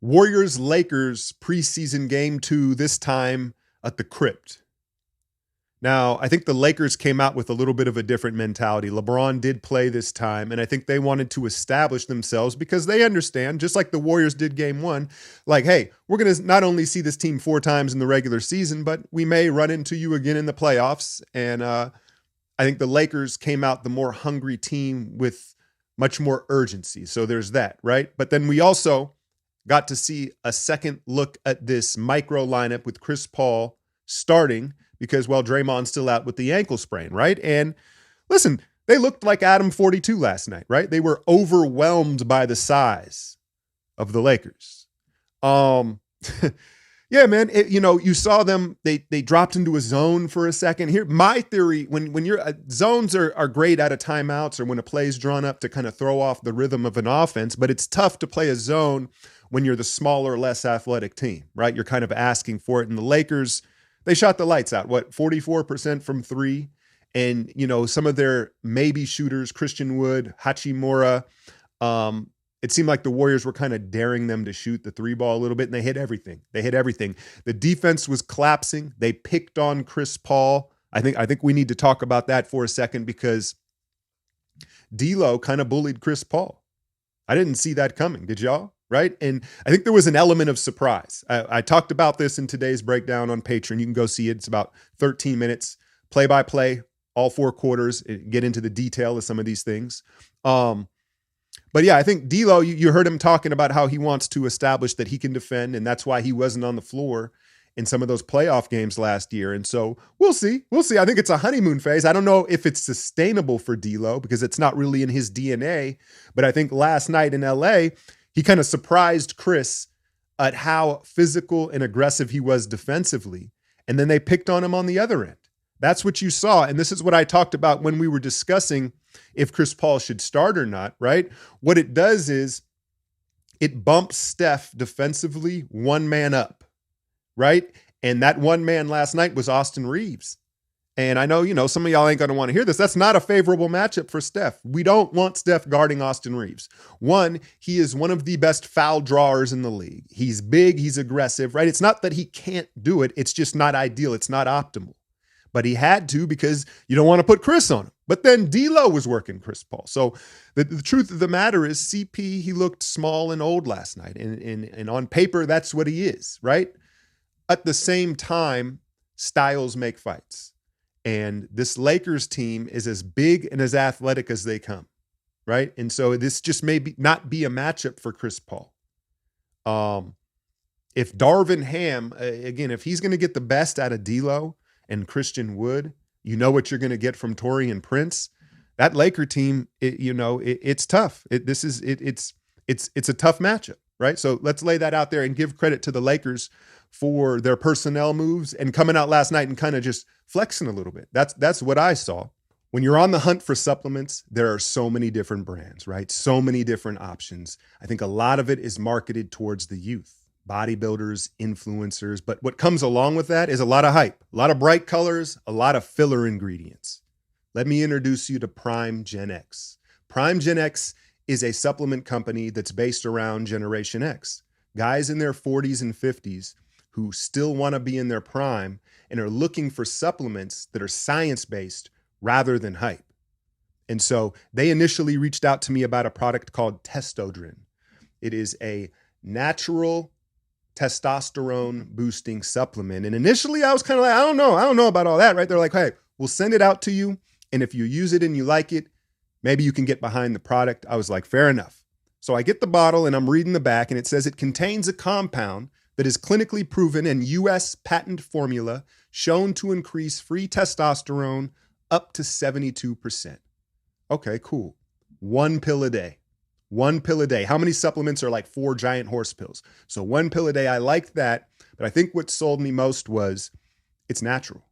Warriors-Lakers preseason game 2, this time at the Crypt. Now, I think the Lakers came out with a little bit of a different mentality. LeBron did play this time, and I think they wanted to establish themselves because they understand, just like the Warriors did game 1, like, hey, we're going to not only see this team 4 times in the regular season, but we may run into you again in the playoffs. And I think the Lakers came out the more hungry team with much more urgency. So there's that, right? But then we also got to see a second look at this micro lineup with Chris Paul starting because, well, Draymond's still out with the ankle sprain, right? And listen, they looked like Adam 42 last night, right? They were overwhelmed by the size of the Lakers. Yeah, man, you saw them, they dropped into a zone for a second. Here, my theory, when you're zones are great out of timeouts or when a play's drawn up to kind of throw off the rhythm of an offense, but it's tough to play a zone when you're the smaller, less athletic team, right? You're kind of asking for it. And the Lakers, they shot the lights out, 44% from 3. And, some of their maybe shooters, Christian Wood, Hachimura, it seemed like the Warriors were kind of daring them to shoot the 3 ball a little bit, and they hit everything. The defense was collapsing. They picked on Chris Paul. I think we need to talk about that for a second because D'Lo kind of bullied Chris Paul. I didn't see that coming. Did y'all? Right? And I think there was an element of surprise. I talked about this in today's breakdown on Patreon. You can go see it. It's about 13 minutes, play-by-play, all 4 quarters, get into the detail of some of these things. But yeah, I think D'Lo, you heard him talking about how he wants to establish that he can defend, and that's why he wasn't on the floor in some of those playoff games last year. And so we'll see. I think it's a honeymoon phase. I don't know if it's sustainable for D'Lo because it's not really in his DNA. But I think last night in LA, he kind of surprised Chris at how physical and aggressive he was defensively. And then they picked on him on the other end. That's what you saw. And this is what I talked about when we were discussing if Chris Paul should start or not, right? What it does is it bumps Steph defensively 1 man up, right? And that 1 man last night was Austin Reeves. And I know, some of y'all ain't going to want to hear this. That's not a favorable matchup for Steph. We don't want Steph guarding Austin Reeves. 1, he is one of the best foul drawers in the league. He's big, he's aggressive, right? It's not that he can't do it. It's just not ideal. It's not optimal. But he had to because you don't want to put Chris on him. But then D'Lo was working Chris Paul. So the truth of the matter is CP, he looked small and old last night. And on paper, that's what he is, right? At the same time, styles make fights. And this Lakers team is as big and as athletic as they come, right? And so this just may not be a matchup for Chris Paul. If Darvin Ham, again, if he's going to get the best out of D'Lo and Christian Wood, you know what you're going to get from Taurean Prince. That Laker team, it's tough. It's a tough matchup, right? So let's lay that out there and give credit to the Lakers for their personnel moves and coming out last night and kind of just flexing a little bit. That's what I saw. When you're on the hunt for supplements, there are so many different brands, right? So many different options. I think a lot of it is marketed towards the youth, bodybuilders, influencers. But what comes along with that is a lot of hype, a lot of bright colors, a lot of filler ingredients. Let me introduce you to Prime Gen X. Prime Gen X is a supplement company that's based around Generation X. Guys in their 40s and 50s who still want to be in their prime and are looking for supplements that are science-based rather than hype. And so they initially reached out to me about a product called Testodrin. It is a natural testosterone boosting supplement. And initially I was kind of like, I don't know about all that, right? They're like, hey, we'll send it out to you. And if you use it and you like it, maybe you can get behind the product. I was like, fair enough. So I get the bottle and I'm reading the back and it says it contains a compound that is clinically proven and U.S. patent formula shown to increase free testosterone up to 72%. Okay, cool. 1 pill a day. 1 pill a day. How many supplements are like 4 giant horse pills? So 1 pill a day. I liked that. But I think what sold me most was it's natural.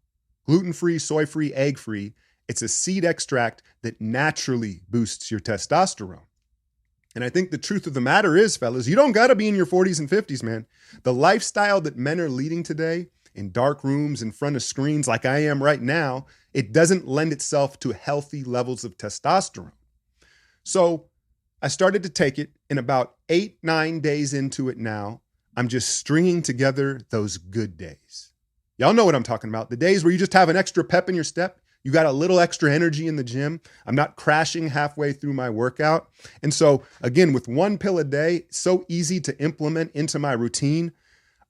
Gluten-free, soy-free, egg-free. It's a seed extract that naturally boosts your testosterone. And I think the truth of the matter is, fellas, you don't got to be in your 40s and 50s, man. The lifestyle that men are leading today in dark rooms in front of screens like I am right now, it doesn't lend itself to healthy levels of testosterone. So I started to take it, and about 8-9 days into it now, I'm just stringing together those good days. Y'all know what I'm talking about. The days where you just have an extra pep in your step. You got a little extra energy in the gym. I'm not crashing halfway through my workout. And so again, with one pill a day, so easy to implement into my routine.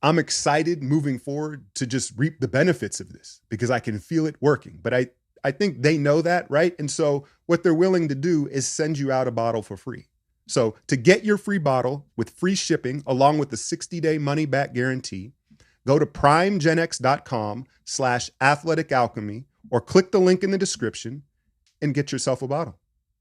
I'm excited moving forward to just reap the benefits of this because I can feel it working. But I think they know that, right? And so what they're willing to do is send you out a bottle for free. So to get your free bottle with free shipping, along with the 60-day money back guarantee, go to primegenx.com/athleticalchemy or click the link in the description and get yourself a bottle.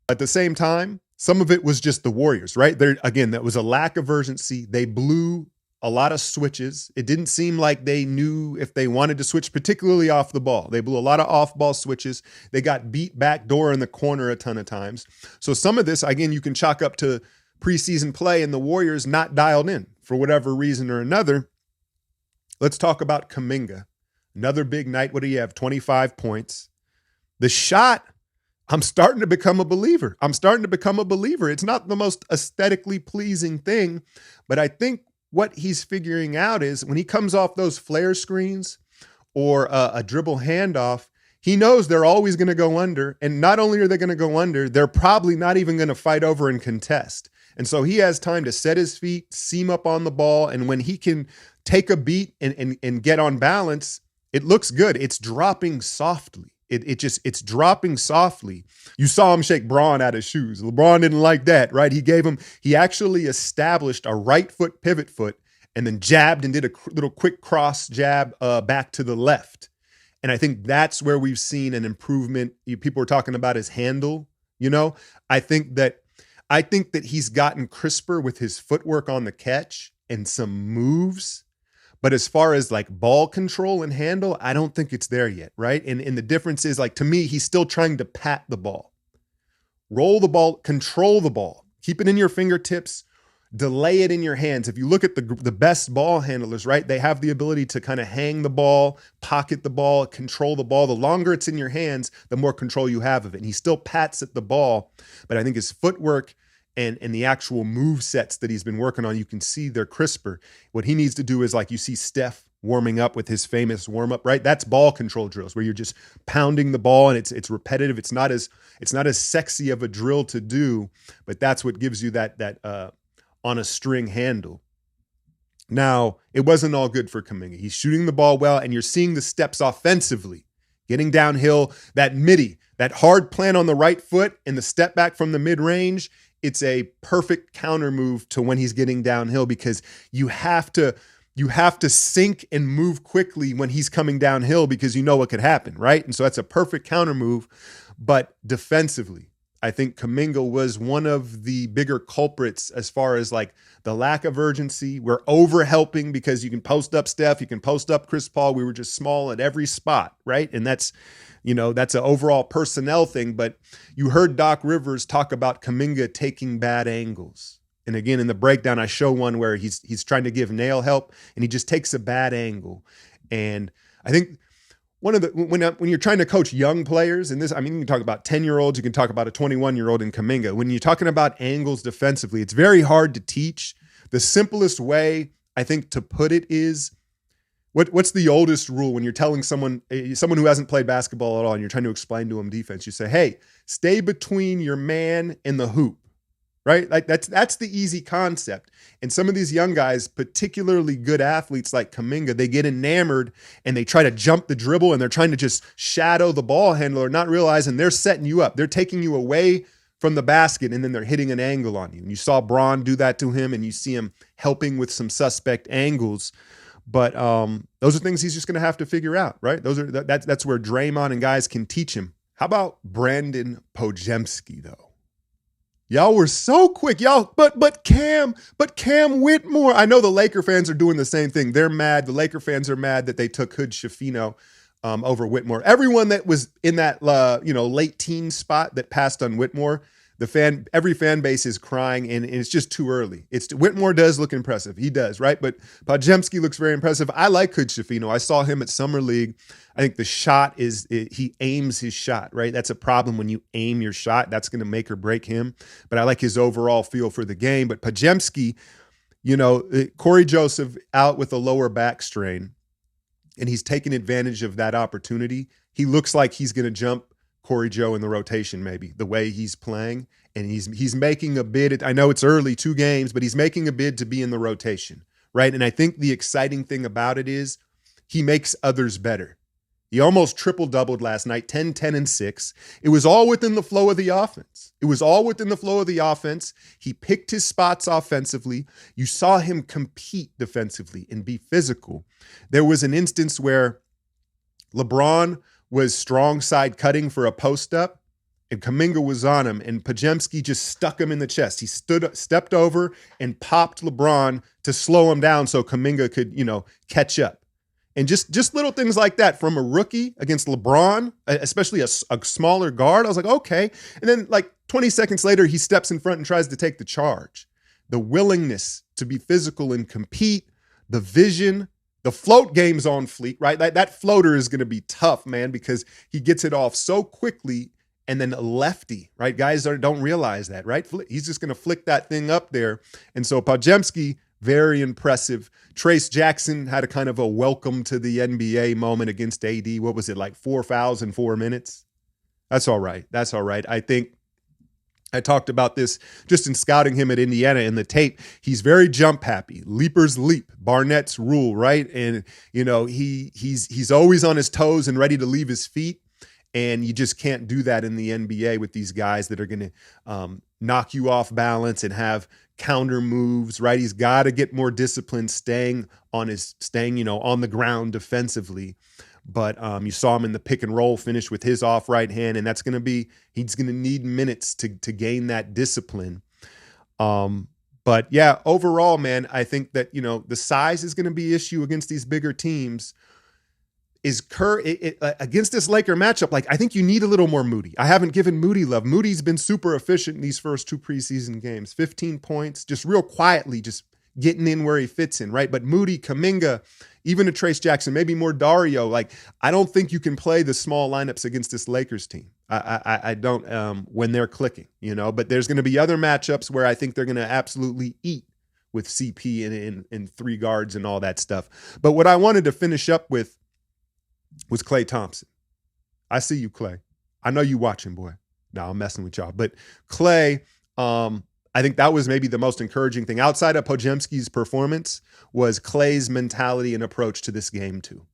At the same time, some of it was just the Warriors, right? Again, that was a lack of urgency. They blew a lot of switches. It didn't seem like they knew if they wanted to switch, particularly off the ball. They blew a lot of off-ball switches. They got beat backdoor in the corner a ton of times. So some of this, again, you can chalk up to preseason play and the Warriors not dialed in for whatever reason or another. Let's talk about Kuminga. Another big night. What do you have? 25 points. The shot, I'm starting to become a believer. It's not the most aesthetically pleasing thing, but I think what he's figuring out is when he comes off those flare screens or a dribble handoff, he knows they're always going to go under. And not only are they going to go under, they're probably not even going to fight over and contest. And so he has time to set his feet, seam up on the ball. And when he can take a beat and get on balance, it looks good. It's dropping softly. It's dropping softly. You saw him shake Braun out of shoes. LeBron didn't like that, right? He actually established a right foot pivot foot and then jabbed and did a little quick cross jab back to the left. And I think that's where we've seen an improvement. People are talking about his handle, I think that he's gotten crisper with his footwork on the catch and some moves. But as far as like ball control and handle, I don't think it's there yet, right? And the difference is, like, to me, he's still trying to pat the ball. Roll the ball, control the ball. Keep it in your fingertips, delay it in your hands. If you look at the best ball handlers, right, they have the ability to kind of hang the ball, pocket the ball, control the ball. The longer it's in your hands, the more control you have of it. And he still pats at the ball, but I think his footwork and the actual move sets that he's been working on, you can see they're crisper. What he needs to do is, like, you see Steph warming up with his famous warm up, right? That's ball control drills where you're just pounding the ball and it's repetitive. It's not as sexy of a drill to do, but that's what gives you that on a string handle. Now, it wasn't all good for Kuminga. He's shooting the ball well, and you're seeing the steps offensively, getting downhill, that midi, that hard plant on the right foot and the step back from the mid-range. It's a perfect counter move to when he's getting downhill, because you have to sink and move quickly when he's coming downhill because you know what could happen, right? And so that's a perfect counter move. But defensively, I think Kuminga was one of the bigger culprits as far as like the lack of urgency. We're over helping because you can post up Steph, you can post up Chris Paul. We were just small at every spot, right? And that's an overall personnel thing. But you heard Doc Rivers talk about Kuminga taking bad angles. And again, in the breakdown, I show one where he's trying to give nail help and he just takes a bad angle. And I think when you're trying to coach young players, and this, I mean, you can talk about 10-year-olds, you can talk about a 21-year-old in Kuminga. When you're talking about angles defensively, it's very hard to teach. The simplest way, I think, to put it is, what's the oldest rule when you're telling someone who hasn't played basketball at all and you're trying to explain to them defense? You say, hey, stay between your man and the hoop, right? Like that's the easy concept. And some of these young guys, particularly good athletes like Kuminga, they get enamored and they try to jump the dribble and they're trying to just shadow the ball handler, not realizing they're setting you up. They're taking you away from the basket and then they're hitting an angle on you. And you saw Braun do that to him, and you see him helping with some suspect angles. But those are things he's just going to have to figure out, right? That's where Draymond and guys can teach him. How about Brandon Podziemski, though? Y'all were so quick, y'all. But Cam Whitmore. I know the Laker fans are doing the same thing. They're mad. The Laker fans are mad that they took Hood Schifino over Whitmore. Everyone that was in that late teen spot that passed on Whitmore, every fan base is crying, and it's just too early. Whitmore does look impressive. He does, right? But Podziemski looks very impressive. I like Kudshafino. I saw him at Summer League. I think the shot he aims his shot, right? That's a problem when you aim your shot. That's going to make or break him. But I like his overall feel for the game. But Podziemski, Corey Joseph out with a lower back strain, and he's taking advantage of that opportunity. He looks like he's going to jump Corey Joe in the rotation, maybe, the way he's playing. And he's making a bid. I know it's early, 2 games, but he's making a bid to be in the rotation, right? And I think the exciting thing about it is he makes others better. He almost triple-doubled last night, 10, 10, and 6. It was all within the flow of the offense. He picked his spots offensively. You saw him compete defensively and be physical. There was an instance where LeBron was strong side cutting for a post-up, and Kuminga was on him, and Podziemski just stuck him in the chest. He stepped over and popped LeBron to slow him down so Kuminga could, catch up. And just little things like that from a rookie against LeBron, especially a smaller guard. I was like, okay. And then 20 seconds later, he steps in front and tries to take the charge. The willingness to be physical and compete, the vision, the float game's on fleek, right? That floater is going to be tough, man, because he gets it off so quickly, and then a lefty, right? Guys don't realize that, right? He's just going to flick that thing up there. And so Podziemski, very impressive. Trace Jackson had a kind of a welcome to the NBA moment against AD. What was it, 4 fouls in 4 minutes? That's all right. I think I talked about this just in scouting him at Indiana in the tape. He's very jump happy. Leapers leap. Barnett's rule, right? And he's always on his toes and ready to leave his feet. And you just can't do that in the NBA with these guys that are going to knock you off balance and have counter moves, right? He's got to get more discipline staying on the ground defensively. But you saw him in the pick and roll finish with his off right hand, and he's going to need minutes to gain that discipline. But yeah, overall, man, I think that, the size is going to be an issue against these bigger teams. Is Kerr against this Laker matchup? I think you need a little more Moody. I haven't given Moody love. Moody's been super efficient in these first 2 preseason games. 15 points, just real quietly, just getting in where he fits in, right? But Moody, Kuminga, even a Trace Jackson, maybe more Dario. I don't think you can play the small lineups against this Lakers team. I don't when they're clicking, But there's going to be other matchups where I think they're going to absolutely eat with CP and 3 guards and all that stuff. But what I wanted to finish up with was Klay Thompson. I see you, Klay. I know you watching, boy. No, I'm messing with y'all. But Klay, I think that was maybe the most encouraging thing outside of Podziemski's performance was Klay's mentality and approach to this game too.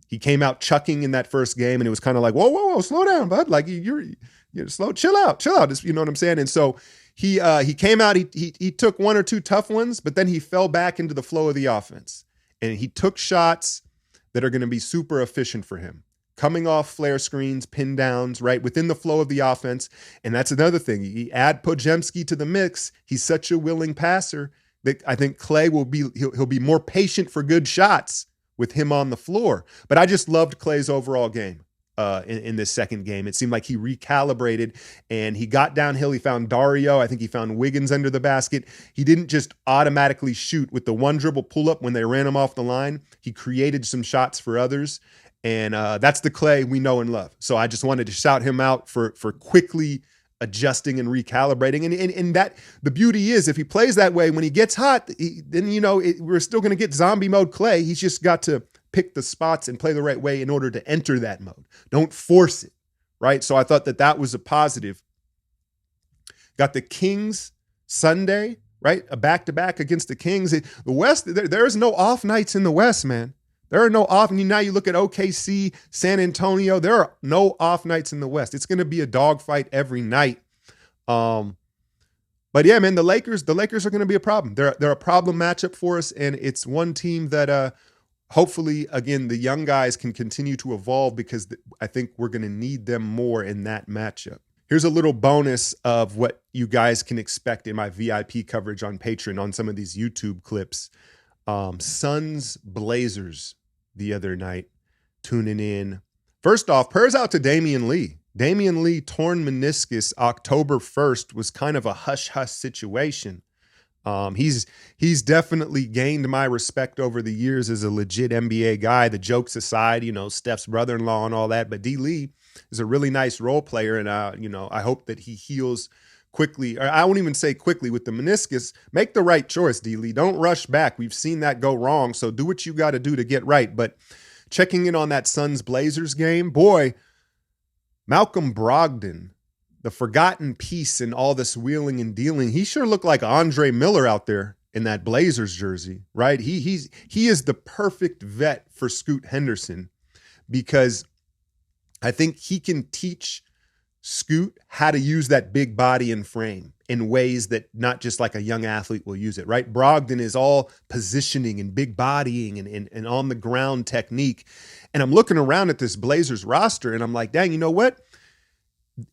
He came out chucking in that first game, and it was kind of like, whoa, slow down, bud. You're slow, chill out. You know what I'm saying? And so he came out, he took 1 or 2 tough ones, but then he fell back into the flow of the offense, and he took shots that are going to be super efficient for him. Coming off flare screens, pin downs, right, within the flow of the offense. And that's another thing. You add Podziemski to the mix. He's such a willing passer that I think Klay he'll be more patient for good shots with him on the floor. But I just loved Klay's overall game in this second game. It seemed like he recalibrated and he got downhill. He found Dario. I think he found Wiggins under the basket. He didn't just automatically shoot with the 1 dribble pull-up when they ran him off the line. He created some shots for others. And that's the Klay we know and love. So I just wanted to shout him out for quickly adjusting and recalibrating. And that the beauty is if he plays that way, when he gets hot, then, we're still going to get zombie mode Klay. He's just got to pick the spots and play the right way in order to enter that mode. Don't force it, right? So I thought that was a positive. Got the Kings Sunday, right? A back-to-back against the Kings. The West, there's no off nights in the West, man. There are no off. Now you look at OKC, San Antonio. There are no off nights in the West. It's going to be a dogfight every night. But yeah, man, the Lakers are going to be a problem. They're a problem matchup for us, and it's one team that hopefully, again, the young guys can continue to evolve because I think we're going to need them more in that matchup. Here's a little bonus of what you guys can expect in my VIP coverage on Patreon on some of these YouTube clips. Suns Blazers the other night, tuning in. First off, prayers out to Damian Lee. Damian Lee torn meniscus October 1st was kind of a hush-hush situation. He's definitely gained my respect over the years as a legit NBA guy. The jokes aside, Steph's brother-in-law and all that, but D. Lee is a really nice role player, and I hope that he heals quickly. Or I won't even say quickly with the meniscus. Make the right choice, D. Lee. Don't rush back. We've seen that go wrong, so do what you got to do to get right. But checking in on that Suns-Blazers game, boy, Malcolm Brogdon, the forgotten piece in all this wheeling and dealing, he sure looked like Andre Miller out there in that Blazers jersey, right? He is the perfect vet for Scoot Henderson, because I think he can teach Scoot how to use that big body and frame in ways that not just like a young athlete will use it, right? Brogdon is all positioning and big bodying and on the ground technique. And I'm looking around at this Blazers roster and I'm like, dang, you know what?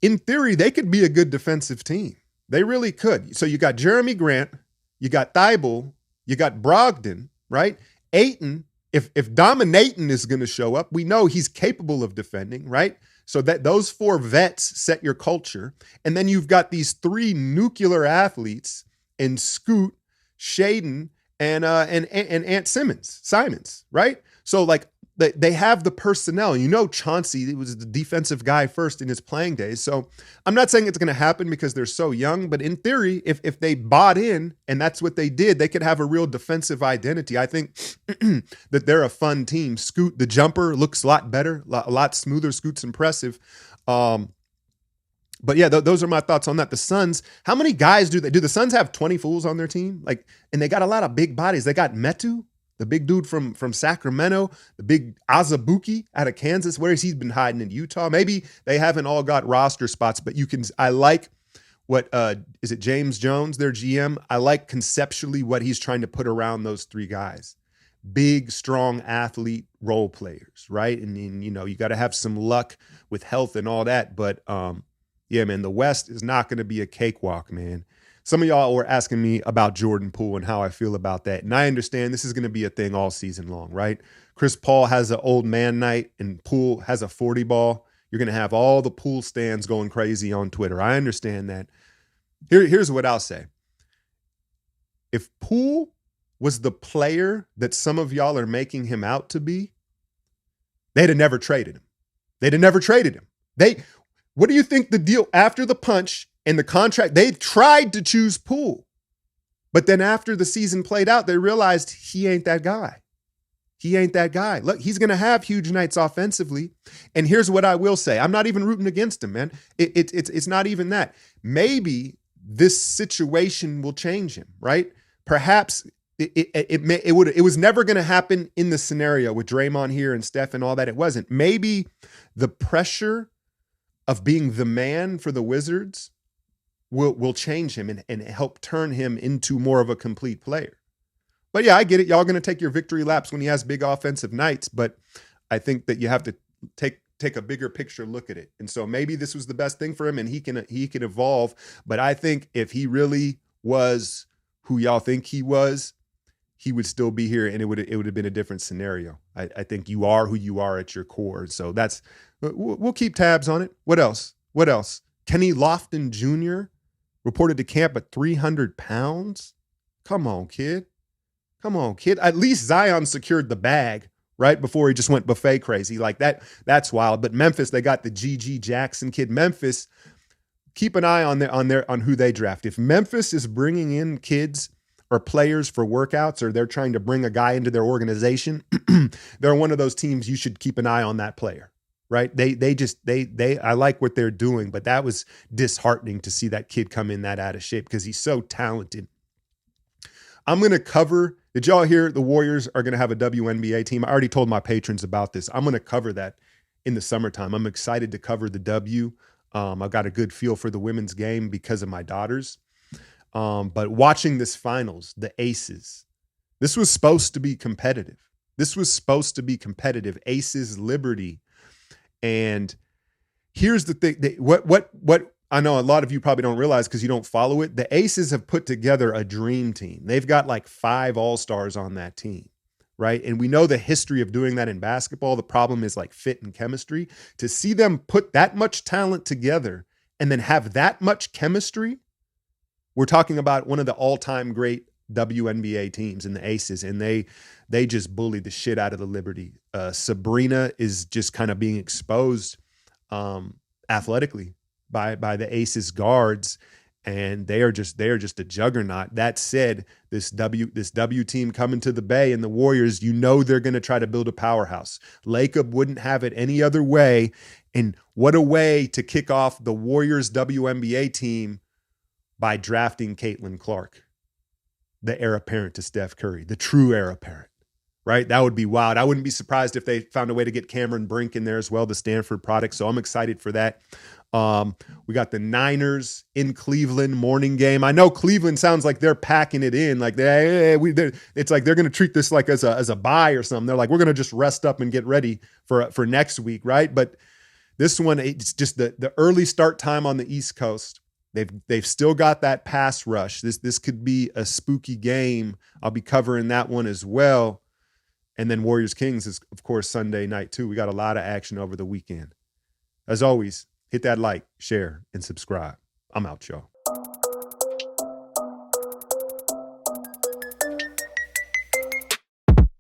In theory, they could be a good defensive team. They really could. So you got Jeremy Grant, you got Thibault, you got Brogdon, right? Ayton, if Dominating is going to show up, we know he's capable of defending, right? So that those four vets set your culture. And then you've got these three nuclear athletes in Scoot, Shaden, and Ant Simons, right? So like they have the personnel. Chauncey was the defensive guy first in his playing days. So I'm not saying it's going to happen because they're so young, but in theory, if they bought in and that's what they did, they could have a real defensive identity. I think that they're a fun team. Scoot, the jumper, looks a lot better, a lot smoother. Scoot's impressive. But yeah, those are my thoughts on that. The Suns, how many guys do the Suns have 20 fools on their team? And they got a lot of big bodies. They got Metu, the big dude from Sacramento, the big Azubuike out of Kansas. Where has he been hiding in Utah? Maybe they haven't all got roster spots, but I like what, is it James Jones, their GM? I like conceptually what he's trying to put around those three guys. Big, strong athlete role players, right? And you got to have some luck with health and all that. But yeah, man, the West is not going to be a cakewalk, man. Some of y'all were asking me about Jordan Poole and how I feel about that. And I understand this is going to be a thing all season long, right? Chris Paul has an old man night and Poole has a 40 ball. You're going to have all the Poole stands going crazy on Twitter. I understand that. Here's what I'll say. If Poole was the player that some of y'all are making him out to be, they'd have never traded him. What do you think the deal after the punch and the contract? They tried to choose Poole, but then after the season played out, they realized he ain't that guy. Look, he's going to have huge nights offensively. And here's what I will say. I'm not even rooting against him, man. It's not even that. Maybe this situation will change him, right? Perhaps it was never going to happen in the scenario with Draymond here and Steph and all that. It wasn't. Maybe the pressure of being the man for the Wizards will change him and help turn him into more of a complete player. But yeah, I get it. Y'all going to take your victory laps when he has big offensive nights, but I think that you have to take a bigger picture look at it. And so maybe this was the best thing for him and he can evolve. But I think if he really was who y'all think he was, he would still be here and it would have been a different scenario. I think you are who you are at your core. So we'll keep tabs on it. What else? Kenny Lofton Jr. reported to camp at 300 pounds. Come on, kid. At least Zion secured the bag right before he just went buffet crazy like that. That's wild. But Memphis, they got the GG Jackson kid. Memphis, keep an eye on who they draft. If Memphis is bringing in kids or players for workouts, or they're trying to bring a guy into their organization, they're one of those teams you should keep an eye on that player. Right? I like what they're doing, but that was disheartening to see that kid come in that out of shape because he's so talented. I'm going to cover, did y'all hear the Warriors are going to have a WNBA team? I already told my patrons about this. I'm going to cover that in the summertime. I'm excited to cover the W. I've got a good feel for the women's game because of my daughters. But watching this finals, the Aces, this was supposed to be competitive. Aces, Liberty. And here's the thing, what I know a lot of you probably don't realize because you don't follow it. The Aces have put together a dream team. They've got like 5 all-stars on that team, right? And we know the history of doing that in basketball. The problem is like fit and chemistry. To see them put that much talent together and then have that much chemistry, we're talking about one of the all-time great WNBA teams in the Aces, and they just bullied the shit out of the Liberty. Sabrina is just kind of being exposed athletically by the Aces guards, and they are just a juggernaut. That said, this W team coming to the Bay and the Warriors, you know they're going to try to build a powerhouse. Lacob wouldn't have it any other way, and what a way to kick off the Warriors WNBA team by drafting Caitlin Clark, the heir apparent to Steph Curry, the true heir apparent, right? That would be wild. I wouldn't be surprised if they found a way to get Cameron Brink in there as well, the Stanford product. So I'm excited for that. We got the Niners in Cleveland morning game. I know Cleveland sounds like they're packing it in, like it's like they're going to treat this like as a bye or something. They're like, we're going to just rest up and get ready for next week, right? But this one, it's just the early start time on the East Coast. They've still got that pass rush. This could be a spooky game. I'll be covering that one as well. And then Warriors Kings is, of course, Sunday night too. We got a lot of action over the weekend. As always, hit that like, share, and subscribe. I'm out, y'all.